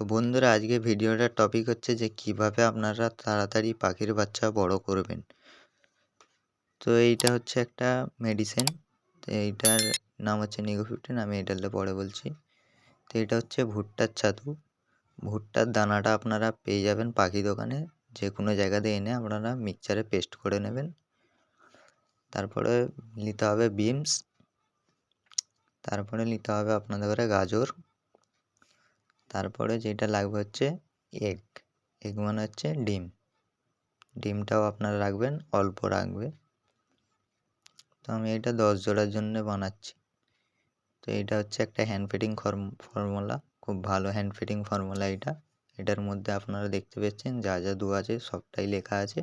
তো বন্ধুরা, আজকে ভিডিওটার টপিক হচ্ছে যে কিভাবে আপনারা তাড়াতাড়ি পাখির বাচ্চা বড় করবেন। তো এইটা হচ্ছে একটা মেডিসিন। তো এইটার নাম হচ্ছে নিগো 15। আমি এটাতে পরে বলছি। তো এটা হচ্ছে ভুট্টার ছাতু। ভুট্টার দানাটা আপনারা পেয়ে যাবেন পাখি দোকানে, যে কোনো জায়গাতে এনে আপনারা মিক্সচারে পেস্ট করে নেবেন। তারপরে নিতে হবে বিনস। তারপরে নিতে হবে আপনাদের ঘরে গাজর। তারপরে যেটা লাগবে হচ্ছে এগ। এগ মানে হচ্ছে ডিম। ডিমটাও আপনারা রাখবেন, অল্প রাখবে। তো আমি এটা 10 জোড়ার জন্য বানাচ্ছি। তো এটা হচ্ছে একটা হ্যান্ড ফিডিং ফর্মুলা, খুব ভালো হ্যান্ড ফিডিং ফর্মুলা এটা। এটার মধ্যে আপনারা দেখতে পাচ্ছেন যা যা দেওয়া আছে সবটাই লেখা আছে।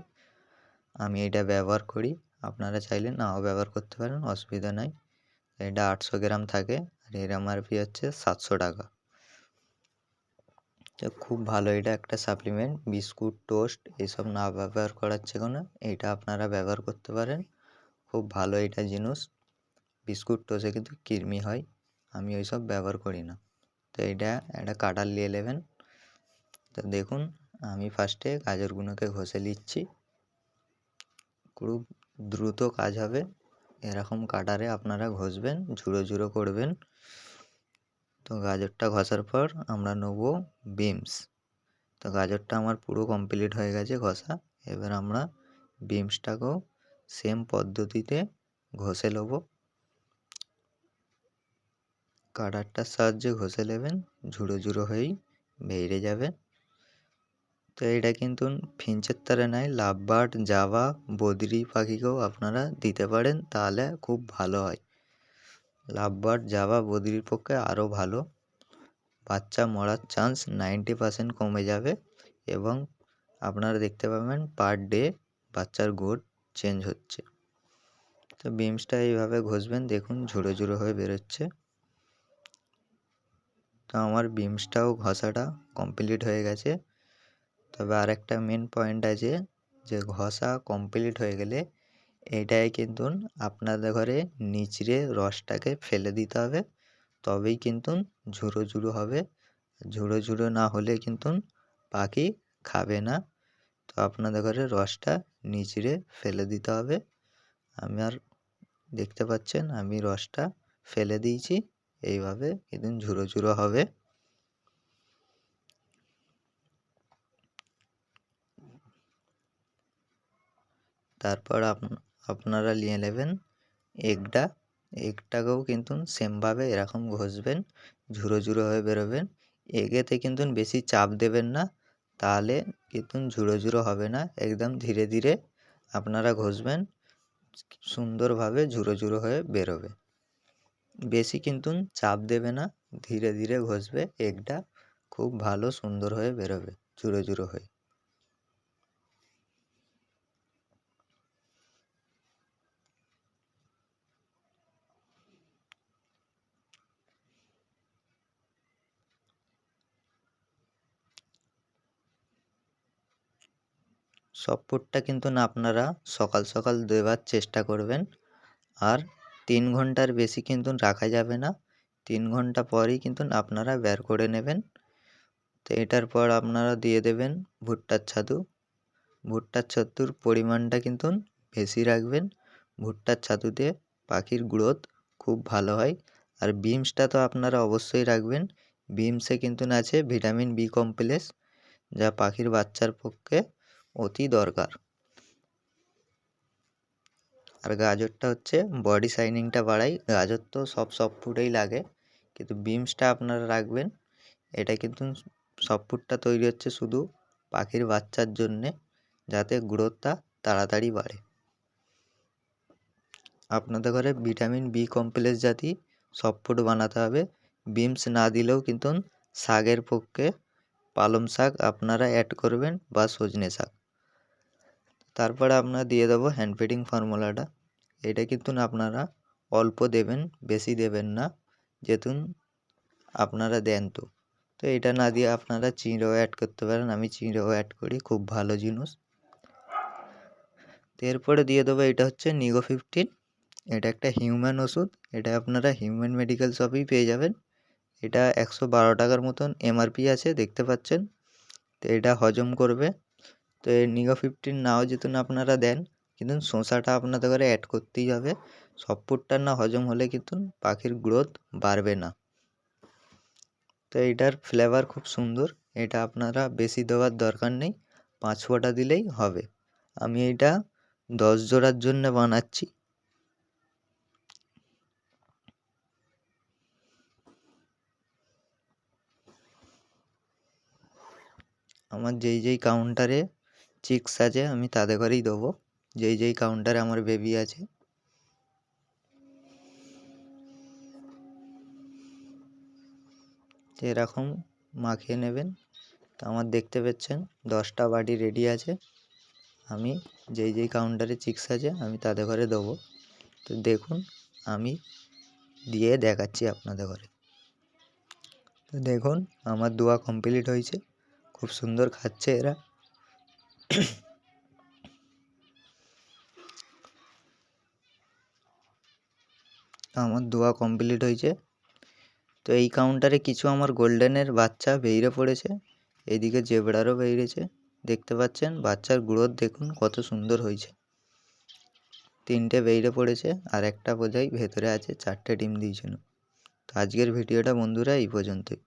আমি এটা ব্যবহার করি, আপনারা চাইলে নাও ব্যবহার করতে পারেন, অসুবিধা নাই। এটা 800 গ্রাম থাকে আর এর এমআরপি হচ্ছে 700 টাকা। তো খুব ভালো এটা একটা সাপ্লিমেন্ট। বিস্কুট, টোস্ট এসব না ব্যবহার করার কোনো এইটা আপনারা ব্যবহার করতে পারেন। খুব ভালো এটা জিনিস। বিস্কুট টোস্টে কিন্তু কৃমি হয়, আমি ওইসব ব্যবহার করি না। তো এইটা একটা কাটার নিয়ে নেবেন। তো দেখুন, আমি ফার্স্টে গাজরগুলোকে ঘষে নিচ্ছি। খুব দ্রুত কাজ হবে, এরকম কাটারে আপনারা ঘষবেন, ঝুড়ো ঝুড়ো করবেন। তো গাজরটা ঘষার পর আমরা নেব বিনস। তো গাজরটা আমার পুরো কমপ্লিট হয়ে গেছে ঘষা। এবার আমরা বিনসটাকেও সেম পদ্ধতিতে ঘষে নেব। কাটারটার সাহায্যে ঘষে নেবেন, ঝুড়ো ঝুড়ো হয়েই বেরিয়ে যাবে। তো এটা কিন্তু ফিঞ্চের তারে নয়, লাভবার্ড, জাভা, বদ্রি পাখিকেও আপনারা দিতে পারেন, তাহলে খুব ভালো হয়। লাভবার্ড, জাভা, বদ্রির পক্ষে আরও ভালো। বাচ্চা মরার চান্স 90% কমে যাবে এবং আপনারা দেখতে পাবেন পার ডে বাচ্চার গ্রোথ চেঞ্জ হচ্ছে। তো বিমসটা এইভাবে ঘষবেন, দেখুন ঝুড়ো ঝুড়ো হয়ে বেরোচ্ছে। তো আমার বিমসটাও ঘষাটা কমপ্লিট হয়ে গেছে। তবে আরেকটা মেন পয়েন্ট আছে, যে ঘষা কমপ্লিট হয়ে গেলে এটাই কিন্তু আপনাদের ঘরে নিচড়ে রসটাকে ফেলে দিতে হবে, তবেই কিন্তু ঝুড়ো ঝুড়ো হবে। ঝুড়ো ঝুড়ো না হলে কিন্তু পাখি খাবে না। তো আপনাদের ঘরে রসটা নিচড়ে ফেলে দিতে হবে। আমি আর দেখতে পাচ্ছেন আমি রসটা ফেলে দিয়েছি, এইভাবে কিন্তু ঝুড়ো ঝুড়ো হবে। তারপর আপনারা নিয়ে নেবেন এগটা। এগটাকেও কিন্তু সেমভাবে এরকম ঘষবেন, ঝুড়ো ঝুড়ো হয়ে বেরোবেন। এগেতে কিন্তু বেশি চাপ দেবেন না, তাহলে কিন্তু ঝুড়ো ঝুড়ো হবে না। একদম ধীরে ধীরে আপনারা ঘষবেন, সুন্দরভাবে ঝুড়ো ঝুড়ো হয়ে বেরোবে। বেশি কিন্তু চাপ দেবে না, ধীরে ধীরে ঘষবে। এগটা খুব ভালো সুন্দর হয়ে বেরোবে ঝুড়ো ঝুড়ো হয়ে। সফটটা কিন্তু না আপনারা সকাল সকাল দেওয়ার চেষ্টা করবেন। আর 3 ঘন্টার বেশি কিন্তু রাখা যাবে না। 3 ঘন্টা পরেই কিন্তু আপনারা বের করে নেবেন। তো এটার পর আপনারা দিয়ে দেবেন ভুট্টার ছাতু। ভুট্টার ছাতুর পরিমাণটা কিন্তু বেশি রাখবেন। ভুট্টার ছাতুতে পাখির গ্রোথ খুব ভালো হয়। আর বিমসটা তো আপনারা অবশ্যই রাখবেন। বিমসে কিন্তু আছে ভিটামিন বি কমপ্লেক্স, যা পাখির বাচ্চার পক্ষে অতি দরকার। আর গাজরটা হচ্ছে বডি শাইনিংটা বাড়ায়। গাজর তো সব ফুডেই লাগে, কিন্তু বিমসটা আপনারা রাখবেন। এটা কিন্তু সব ফুডটা তৈরি হচ্ছে শুধু পাখির বাচ্চার জন্যে, যাতে গ্রোথটা তাড়াতাড়ি বাড়ে। আপনাদের ঘরে ভিটামিন বি কমপ্লেক্স জাতীয় সব ফুড বানাতে হবে। বিমস না দিলেও কিন্তু শাকের পক্ষে পালং শাক আপনারা অ্যাড করবেন বা সজনে শাক। তারপরে আপনারা দিয়ে দেবো হ্যান্ড ফিডিং ফর্মুলাটা। এটা কিন্তু আপনারা অল্প দেবেন, বেশি দেবেন না, যেহেতু আপনারা দেন। তো তো এটা না দিয়ে আপনারা চিঁড়েও অ্যাড করতে পারেন, আমি চিঁড়েও অ্যাড করি, খুব ভালো জিনিস। তো এরপরে দিয়ে দেবো এটা হচ্ছে নিগো 15। এটা একটা হিউম্যান ওষুধ, এটা আপনারা হিউম্যান মেডিকেল শপেই পেয়ে যাবেন। এটা 112 টাকার মতন এমআরপি আছে, দেখতে পাচ্ছেন। তো এটা হজম করবে। তো এই নিগো 15 নাও যদি আপনারা দেন, কিন্তু শসাটা আপনাদের ঘরে অ্যাড করতেই হবে। সব ফুডটা না হজম হলে কিন্তু পাখির গ্রোথ বাড়বে না। তো এইটার ফ্লেভার খুব সুন্দর। এটা আপনারা বেশি দেওয়ার দরকার নেই, 5 ফোঁটা দিলেই হবে। আমি এইটা 10 জোড়ার জন্য বানাচ্ছি। আমার যেই কাউন্টারে চিক্স আছে আমি তাদের ঘরেই দেবো, যেই কাউন্টারে আমার বেবি আছে। এরকম মাখিয়ে নেবেন। তো আমার দেখতে পাচ্ছেন 10টা বাটি রেডি আছে। আমি যেই কাউন্টারে চিক্স আছে আমি তাদের ঘরে দেবো। তো দেখুন, আমি দিয়ে দেখাচ্ছি আপনাদের ঘরে। তো দেখুন, আমার দোয়া কমপ্লিট হয়েছে। খুব সুন্দর খাচ্ছে এরা। আমার দোয়া কমপ্লিট হয়েছে। তো এই কাউন্টারে কিছু আমার গোল্ডেনের বাচ্চা বেরিয়ে পড়েছে, এইদিকে জেব্রারও বেরিয়েছে। দেখতে পাচ্ছেন বাচ্চার গ্রোথ দেখুন কত সুন্দর হয়েছে। 3টে বেরিয়ে পড়েছে, আর একটা বোধহয় ভেতরে আছে, 4টে ডিম দিয়েছিল। তো আজকের ভিডিওটা বন্ধুরা এই পর্যন্তই।